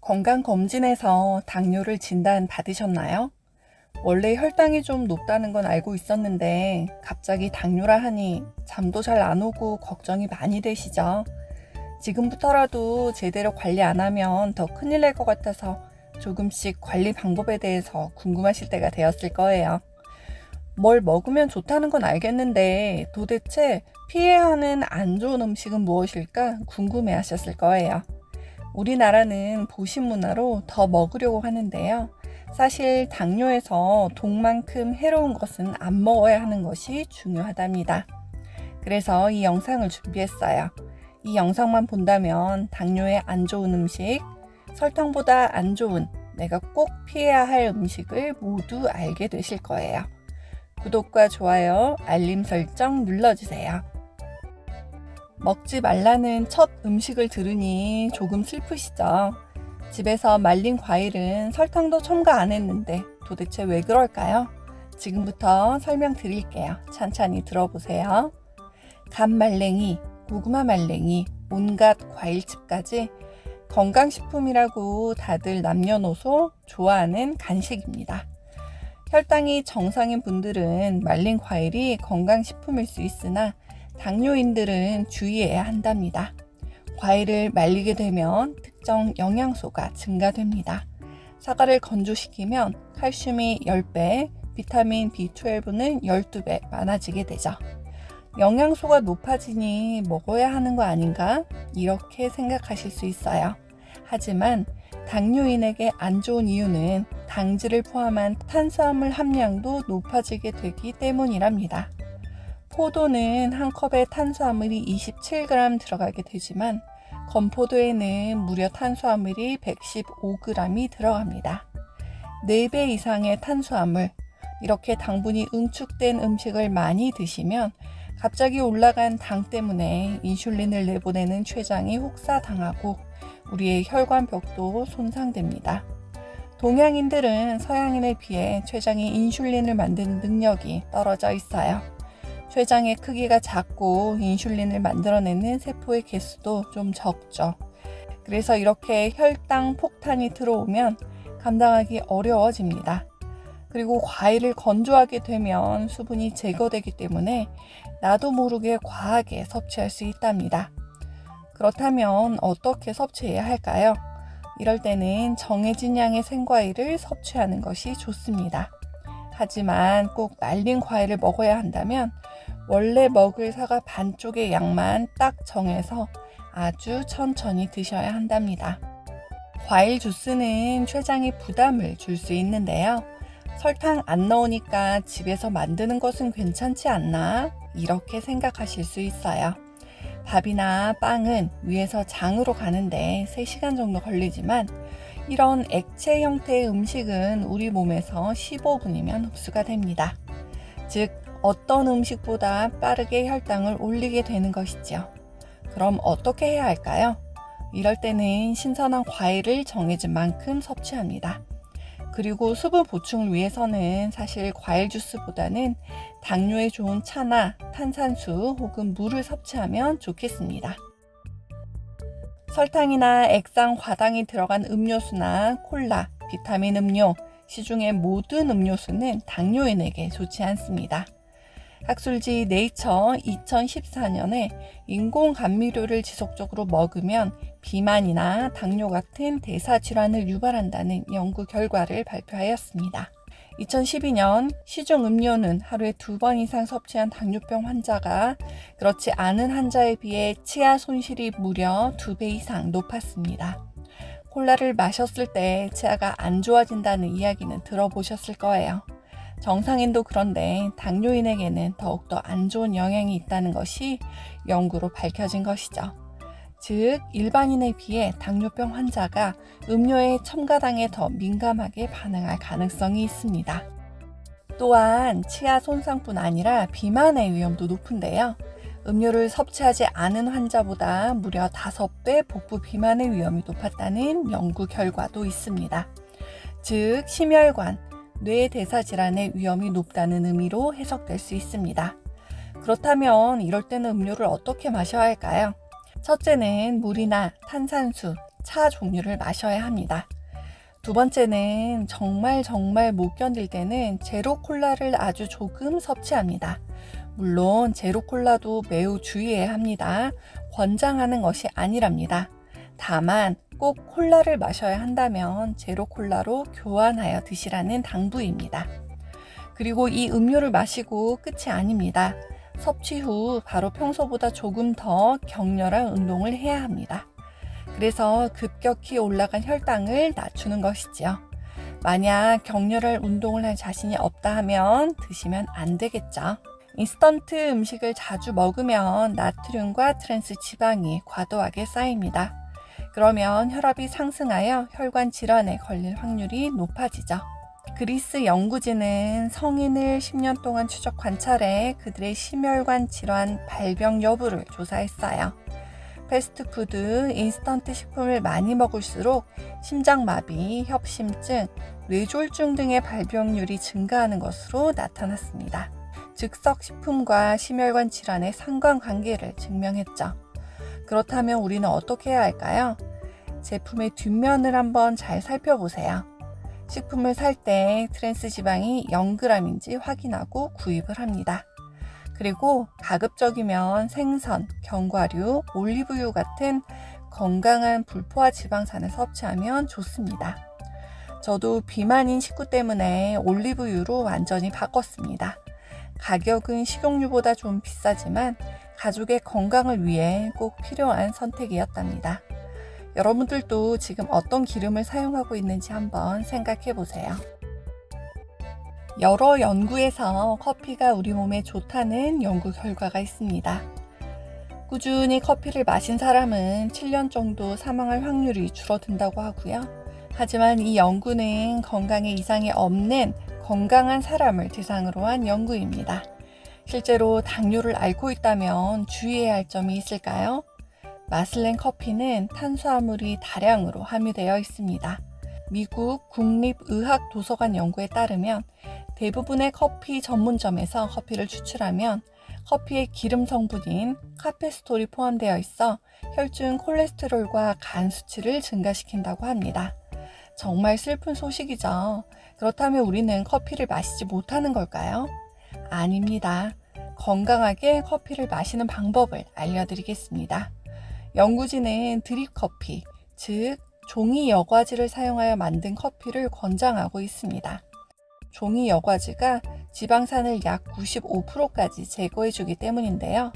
건강검진에서 당뇨를 진단받으셨나요? 원래 혈당이 좀 높다는 건 알고 있었는데 갑자기 당뇨라 하니 잠도 잘 안 오고 걱정이 많이 되시죠? 지금부터라도 제대로 관리 안 하면 더 큰일 날 것 같아서 조금씩 관리 방법에 대해서 궁금하실 때가 되었을 거예요. 뭘 먹으면 좋다는 건 알겠는데 도대체 피해야 하는 안 좋은 음식은 무엇일까 궁금해 하셨을 거예요. 우리나라는 보신 문화로 더 먹으려고 하는데요. 사실 당뇨에서 독만큼 해로운 것은 안 먹어야 하는 것이 중요하답니다. 그래서 이 영상을 준비했어요. 이 영상만 본다면 당뇨에 안 좋은 음식, 설탕보다 안 좋은 내가 꼭 피해야 할 음식을 모두 알게 되실 거예요. 구독과 좋아요, 알림 설정 눌러주세요. 먹지 말라는 첫 음식을 들으니 조금 슬프시죠? 집에서 말린 과일은 설탕도 첨가 안 했는데 도대체 왜 그럴까요? 지금부터 설명드릴게요. 천천히 들어보세요. 감말랭이, 고구마 말랭이, 온갖 과일칩까지 건강식품이라고 다들 남녀노소 좋아하는 간식입니다. 혈당이 정상인 분들은 말린 과일이 건강식품일 수 있으나 당뇨인들은 주의해야 한답니다. 과일을 말리게 되면 특정 영양소가 증가됩니다. 사과를 건조시키면 칼슘이 10배, 비타민 B12는 12배 많아지게 되죠. 영양소가 높아지니 먹어야 하는 거 아닌가? 이렇게 생각하실 수 있어요. 하지만 당뇨인에게 안 좋은 이유는 당질을 포함한 탄수화물 함량도 높아지게 되기 때문이랍니다. 포도는 한 컵에 탄수화물이 27g 들어가게 되지만 건포도에는 무려 탄수화물이 115g이 들어갑니다. 4배 이상의 탄수화물, 이렇게 당분이 응축된 음식을 많이 드시면 갑자기 올라간 당 때문에 인슐린을 내보내는 췌장이 혹사당하고 우리의 혈관벽도 손상됩니다. 동양인들은 서양인에 비해 췌장이 인슐린을 만드는 능력이 떨어져 있어요. 췌장의 크기가 작고 인슐린을 만들어내는 세포의 개수도 좀 적죠. 그래서 이렇게 혈당 폭탄이 들어오면 감당하기 어려워집니다. 그리고 과일을 건조하게 되면 수분이 제거되기 때문에 나도 모르게 과하게 섭취할 수 있답니다. 그렇다면 어떻게 섭취해야 할까요? 이럴 때는 정해진 양의 생과일을 섭취하는 것이 좋습니다. 하지만 꼭 말린 과일을 먹어야 한다면 원래 먹을 사과 반쪽의 양만 딱 정해서 아주 천천히 드셔야 한답니다. 과일 주스는 췌장에 부담을 줄 수 있는데요. 설탕 안 넣으니까 집에서 만드는 것은 괜찮지 않나? 이렇게 생각하실 수 있어요. 밥이나 빵은 위에서 장으로 가는데 3시간 정도 걸리지만 이런 액체 형태의 음식은 우리 몸에서 15분이면 흡수가 됩니다. 즉, 어떤 음식보다 빠르게 혈당을 올리게 되는 것이죠. 그럼 어떻게 해야 할까요? 이럴 때는 신선한 과일을 정해진 만큼 섭취합니다. 그리고 수분 보충을 위해서는 사실 과일 주스보다는 당뇨에 좋은 차나 탄산수 혹은 물을 섭취하면 좋겠습니다. 설탕이나 액상 과당이 들어간 음료수나 콜라, 비타민 음료, 시중의 모든 음료수는 당뇨인에게 좋지 않습니다. 학술지 네이처 2014년에 인공 감미료를 지속적으로 먹으면 비만이나 당뇨 같은 대사질환을 유발한다는 연구 결과를 발표하였습니다. 2012년 시중 음료는 하루에 2번 이상 섭취한 당뇨병 환자가 그렇지 않은 환자에 비해 치아 손실이 무려 2배 이상 높았습니다. 콜라를 마셨을 때 치아가 안 좋아진다는 이야기는 들어보셨을 거예요. 정상인도 그런데 당뇨인에게는 더욱더 안 좋은 영향이 있다는 것이 연구로 밝혀진 것이죠. 즉, 일반인에 비해 당뇨병 환자가 음료의 첨가당에 더 민감하게 반응할 가능성이 있습니다. 또한 치아 손상뿐 아니라 비만의 위험도 높은데요. 음료를 섭취하지 않은 환자보다 무려 5배 복부 비만의 위험이 높았다는 연구 결과도 있습니다. 즉, 심혈관, 뇌 대사 질환의 위험이 높다는 의미로 해석될 수 있습니다. 그렇다면 이럴 때는 음료를 어떻게 마셔야 할까요? 첫째는 물이나 탄산수, 차 종류를 마셔야 합니다. 두 번째는 정말 못 견딜 때는 제로 콜라를 아주 조금 섭취합니다. 물론 제로 콜라도 매우 주의해야 합니다. 권장하는 것이 아니랍니다. 다만 꼭 콜라를 마셔야 한다면 제로 콜라로 교환하여 드시라는 당부입니다. 그리고 이 음료를 마시고 끝이 아닙니다. 섭취 후 바로 평소보다 조금 더 격렬한 운동을 해야 합니다. 그래서 급격히 올라간 혈당을 낮추는 것이지요. 만약 격렬한 운동을 할 자신이 없다 하면 드시면 안 되겠죠. 인스턴트 음식을 자주 먹으면 나트륨과 트랜스 지방이 과도하게 쌓입니다. 그러면 혈압이 상승하여 혈관 질환에 걸릴 확률이 높아지죠. 그리스 연구진은 성인을 10년 동안 추적 관찰해 그들의 심혈관 질환 발병 여부를 조사했어요. 패스트푸드, 인스턴트 식품을 많이 먹을수록 심장마비, 협심증, 뇌졸중 등의 발병률이 증가하는 것으로 나타났습니다. 즉석 식품과 심혈관 질환의 상관관계를 증명했죠. 그렇다면 우리는 어떻게 해야 할까요? 제품의 뒷면을 한번 잘 살펴보세요. 식품을 살 때 트랜스 지방이 0g인지 확인하고 구입을 합니다. 그리고 가급적이면 생선, 견과류, 올리브유 같은 건강한 불포화 지방산을 섭취하면 좋습니다. 저도 비만인 식구 때문에 올리브유로 완전히 바꿨습니다. 가격은 식용유보다 좀 비싸지만 가족의 건강을 위해 꼭 필요한 선택이었답니다. 여러분들도 지금 어떤 기름을 사용하고 있는지 한번 생각해 보세요. 여러 연구에서 커피가 우리 몸에 좋다는 연구 결과가 있습니다. 꾸준히 커피를 마신 사람은 7년 정도 사망할 확률이 줄어든다고 하고요. 하지만 이 연구는 건강에 이상이 없는 건강한 사람을 대상으로 한 연구입니다. 실제로 당뇨를 앓고 있다면 주의해야 할 점이 있을까요? 맛을 낸 커피는 탄수화물이 다량으로 함유되어 있습니다. 미국 국립의학도서관 연구에 따르면 대부분의 커피 전문점에서 커피를 추출하면 커피의 기름 성분인 카페스톨이 포함되어 있어 혈중 콜레스테롤과 간 수치를 증가시킨다고 합니다. 정말 슬픈 소식이죠. 그렇다면 우리는 커피를 마시지 못하는 걸까요? 아닙니다. 건강하게 커피를 마시는 방법을 알려드리겠습니다. 연구진은 드립 커피, 즉 종이 여과지를 사용하여 만든 커피를 권장하고 있습니다. 종이 여과지가 지방산을 약 95%까지 제거해주기 때문인데요.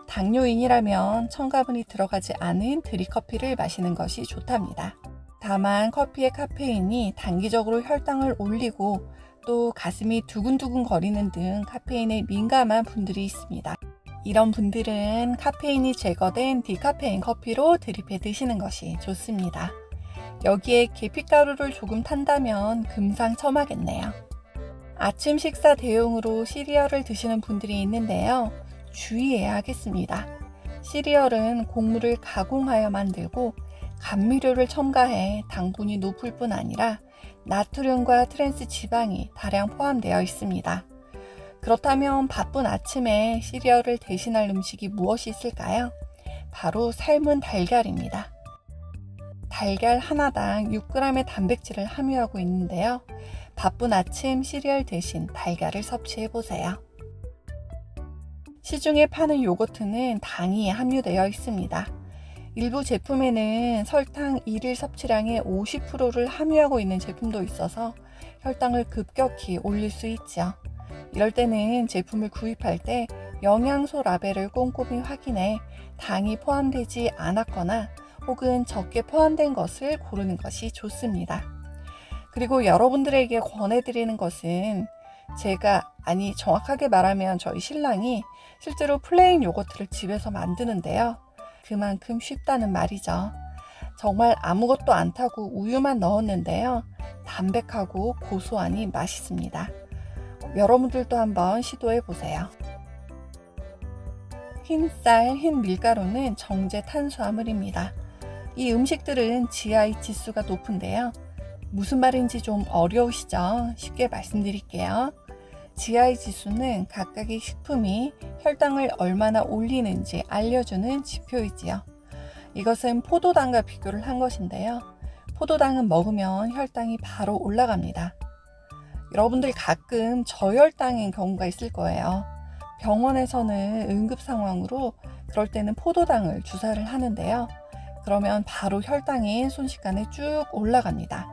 당뇨인이라면 첨가물이 들어가지 않은 드립 커피를 마시는 것이 좋답니다. 다만 커피의 카페인이 단기적으로 혈당을 올리고 또 가슴이 두근두근 거리는 등 카페인에 민감한 분들이 있습니다. 이런 분들은 카페인이 제거된 디카페인 커피로 드립해 드시는 것이 좋습니다. 여기에 계피가루를 조금 탄다면 금상첨화겠네요. 아침 식사 대용으로 시리얼을 드시는 분들이 있는데요. 주의해야 하겠습니다. 시리얼은 곡물을 가공하여 만들고 감미료를 첨가해 당분이 높을 뿐 아니라 나트륨과 트랜스 지방이 다량 포함되어 있습니다. 그렇다면 바쁜 아침에 시리얼을 대신할 음식이 무엇이 있을까요? 바로 삶은 달걀입니다. 달걀 하나당 6g의 단백질을 함유하고 있는데요. 바쁜 아침 시리얼 대신 달걀을 섭취해보세요. 시중에 파는 요거트는 당이 함유되어 있습니다. 일부 제품에는 설탕 1일 섭취량의 50%를 함유하고 있는 제품도 있어서 혈당을 급격히 올릴 수 있죠. 이럴 때는 제품을 구입할 때 영양소 라벨을 꼼꼼히 확인해 당이 포함되지 않았거나 혹은 적게 포함된 것을 고르는 것이 좋습니다. 그리고 여러분들에게 권해드리는 것은 정확하게 말하면 저희 신랑이 실제로 플레인 요거트를 집에서 만드는데요. 그만큼 쉽다는 말이죠. 정말 아무것도 안 타고 우유만 넣었는데요. 담백하고 고소하니 맛있습니다. 여러분들도 한번 시도해 보세요. 흰쌀, 흰 밀가루는 정제 탄수화물입니다. 이 음식들은 GI 지수가 높은데요. 무슨 말인지 좀 어려우시죠? 쉽게 말씀드릴게요. GI 지수는 각각의 식품이 혈당을 얼마나 올리는지 알려주는 지표이지요. 이것은 포도당과 비교를 한 것인데요. 포도당은 먹으면 혈당이 바로 올라갑니다. 여러분들 가끔 저혈당인 경우가 있을 거예요. 병원에서는 응급 상황으로 그럴 때는 포도당을 주사를 하는데요. 그러면 바로 혈당이 순식간에 쭉 올라갑니다.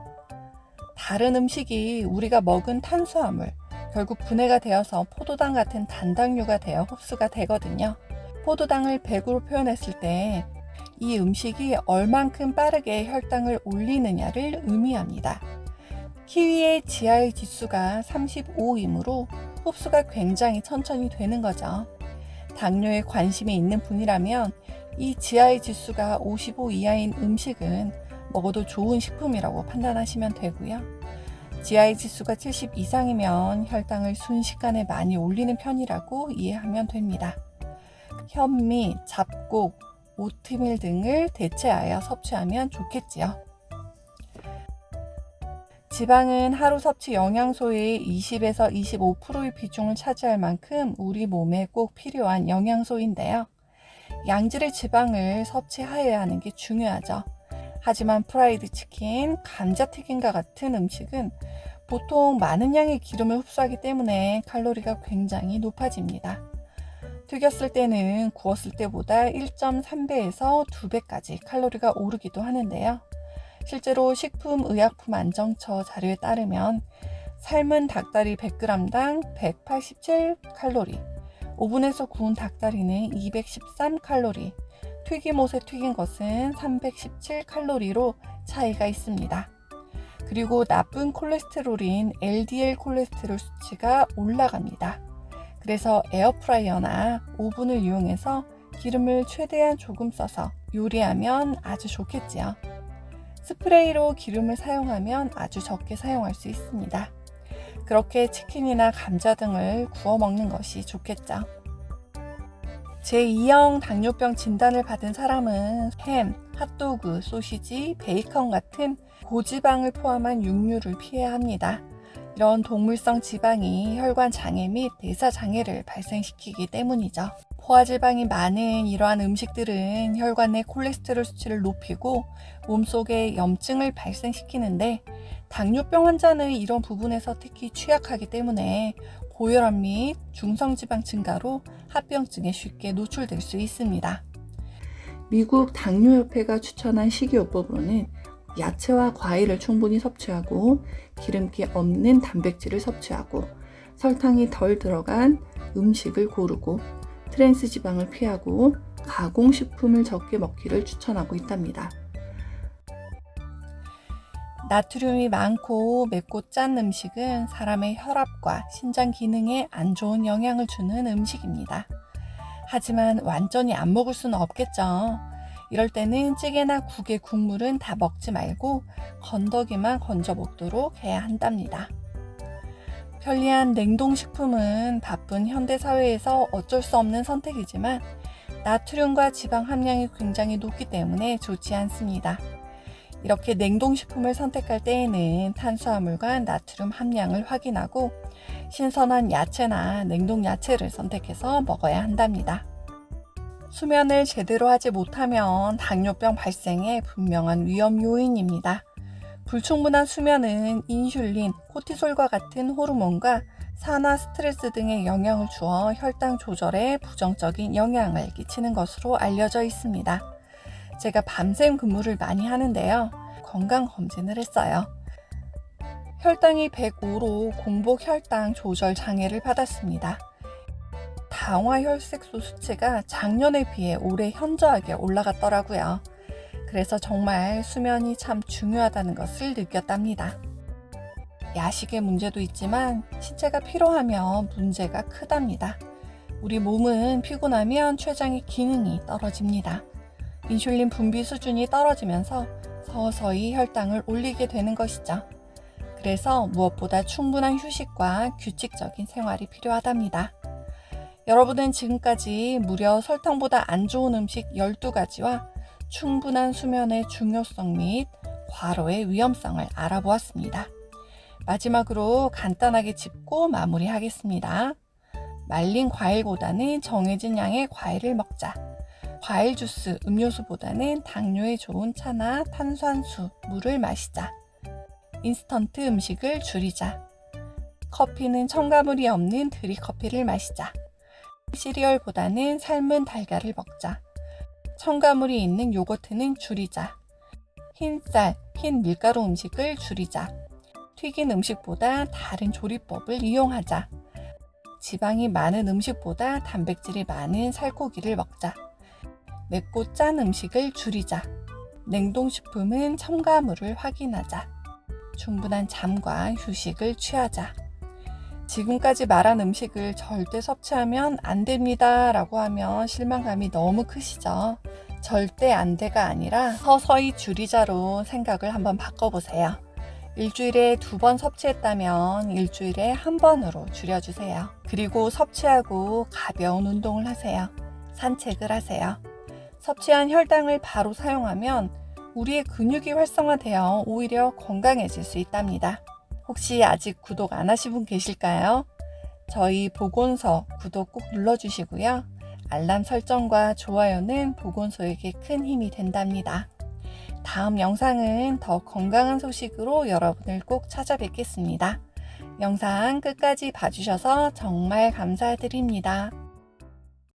다른 음식이 우리가 먹은 탄수화물, 결국 분해가 되어서 포도당 같은 단당류가 되어 흡수가 되거든요. 포도당을 100으로 표현했을 때 이 음식이 얼만큼 빠르게 혈당을 올리느냐를 의미합니다. 키위의 GI 지수가 35이므로 흡수가 굉장히 천천히 되는 거죠. 당뇨에 관심이 있는 분이라면 이 GI 지수가 55 이하인 음식은 먹어도 좋은 식품이라고 판단하시면 되고요. GI 지수가 70 이상이면 혈당을 순식간에 많이 올리는 편이라고 이해하면 됩니다. 현미, 잡곡, 오트밀 등을 대체하여 섭취하면 좋겠지요. 지방은 하루 섭취 영양소의 20에서 25%의 비중을 차지할 만큼 우리 몸에 꼭 필요한 영양소인데요. 양질의 지방을 섭취하여야 하는 게 중요하죠. 하지만 프라이드 치킨, 감자튀김과 같은 음식은 보통 많은 양의 기름을 흡수하기 때문에 칼로리가 굉장히 높아집니다. 튀겼을 때는 구웠을 때보다 1.3배에서 2배까지 칼로리가 오르기도 하는데요. 실제로 식품의약품안정처 자료에 따르면 삶은 닭다리 100g당 187칼로리, 오븐에서 구운 닭다리는 213칼로리, 튀김옷에 튀긴 것은 317칼로리로 차이가 있습니다. 그리고 나쁜 콜레스테롤인 LDL 콜레스테롤 수치가 올라갑니다. 그래서 에어프라이어나 오븐을 이용해서 기름을 최대한 조금 써서 요리하면 아주 좋겠지요. 스프레이로 기름을 사용하면 아주 적게 사용할 수 있습니다. 그렇게 치킨이나 감자 등을 구워 먹는 것이 좋겠죠. 제2형 당뇨병 진단을 받은 사람은 햄, 핫도그, 소시지, 베이컨 같은 고지방을 포함한 육류를 피해야 합니다. 이런 동물성 지방이 혈관 장애 및 대사 장애를 발생시키기 때문이죠. 포화지방이 많은 이러한 음식들은 혈관 내 콜레스테롤 수치를 높이고 몸속에 염증을 발생시키는데 당뇨병 환자는 이런 부분에서 특히 취약하기 때문에 고혈압 및 중성지방 증가로 합병증에 쉽게 노출될 수 있습니다. 미국 당뇨협회가 추천한 식이요법으로는 야채와 과일을 충분히 섭취하고 기름기 없는 단백질을 섭취하고 설탕이 덜 들어간 음식을 고르고 트랜스 지방을 피하고 가공식품을 적게 먹기를 추천하고 있답니다. 나트륨이 많고 맵고 짠 음식은 사람의 혈압과 신장 기능에 안 좋은 영향을 주는 음식입니다. 하지만 완전히 안 먹을 수는 없겠죠. 이럴 때는 찌개나 국의 국물은 다 먹지 말고 건더기만 건져 먹도록 해야 한답니다. 편리한 냉동식품은 바쁜 현대사회에서 어쩔 수 없는 선택이지만 나트륨과 지방 함량이 굉장히 높기 때문에 좋지 않습니다. 이렇게 냉동식품을 선택할 때에는 탄수화물과 나트륨 함량을 확인하고 신선한 야채나 냉동 야채를 선택해서 먹어야 한답니다. 수면을 제대로 하지 못하면 당뇨병 발생의 분명한 위험 요인입니다. 불충분한 수면은 인슐린, 코티솔과 같은 호르몬과 산화 스트레스 등의 영향을 주어 혈당 조절에 부정적인 영향을 끼치는 것으로 알려져 있습니다. 제가 밤샘 근무를 많이 하는데요. 건강검진을 했어요. 혈당이 105로 공복 혈당 조절 장애를 받았습니다. 당화혈색소 수치가 작년에 비해 올해 현저하게 올라갔더라고요. 그래서 정말 수면이 참 중요하다는 것을 느꼈답니다. 야식의 문제도 있지만 신체가 피로하면 문제가 크답니다. 우리 몸은 피곤하면 췌장의 기능이 떨어집니다. 인슐린 분비 수준이 떨어지면서 서서히 혈당을 올리게 되는 것이죠. 그래서 무엇보다 충분한 휴식과 규칙적인 생활이 필요하답니다. 여러분은 지금까지 무려 설탕보다 안 좋은 음식 12가지와 충분한 수면의 중요성 및 과로의 위험성을 알아보았습니다. 마지막으로 간단하게 짚고 마무리하겠습니다. 말린 과일보다는 정해진 양의 과일을 먹자. 과일 주스, 음료수보다는 당뇨에 좋은 차나 탄산수, 물을 마시자. 인스턴트 음식을 줄이자. 커피는 첨가물이 없는 드립커피를 마시자. 시리얼보다는 삶은 달걀을 먹자. 첨가물이 있는 요거트는 줄이자. 흰쌀, 흰 밀가루 음식을 줄이자. 튀긴 음식보다 다른 조리법을 이용하자. 지방이 많은 음식보다 단백질이 많은 살코기를 먹자. 맵고 짠 음식을 줄이자. 냉동식품은 첨가물을 확인하자. 충분한 잠과 휴식을 취하자. 지금까지 말한 음식을 절대 섭취하면 안 됩니다 라고 하면 실망감이 너무 크시죠? 절대 안 돼가 아니라 서서히 줄이자로 생각을 한번 바꿔보세요. 일주일에 2번 섭취했다면 일주일에 1번으로 줄여주세요. 그리고 섭취하고 가벼운 운동을 하세요. 산책을 하세요. 섭취한 혈당을 바로 사용하면 우리의 근육이 활성화되어 오히려 건강해질 수 있답니다. 혹시 아직 구독 안 하신 분 계실까요? 저희 보건소 구독 꼭 눌러주시고요. 알람 설정과 좋아요는 보건소에게 큰 힘이 된답니다. 다음 영상은 더 건강한 소식으로 여러분을 꼭 찾아뵙겠습니다. 영상 끝까지 봐주셔서 정말 감사드립니다.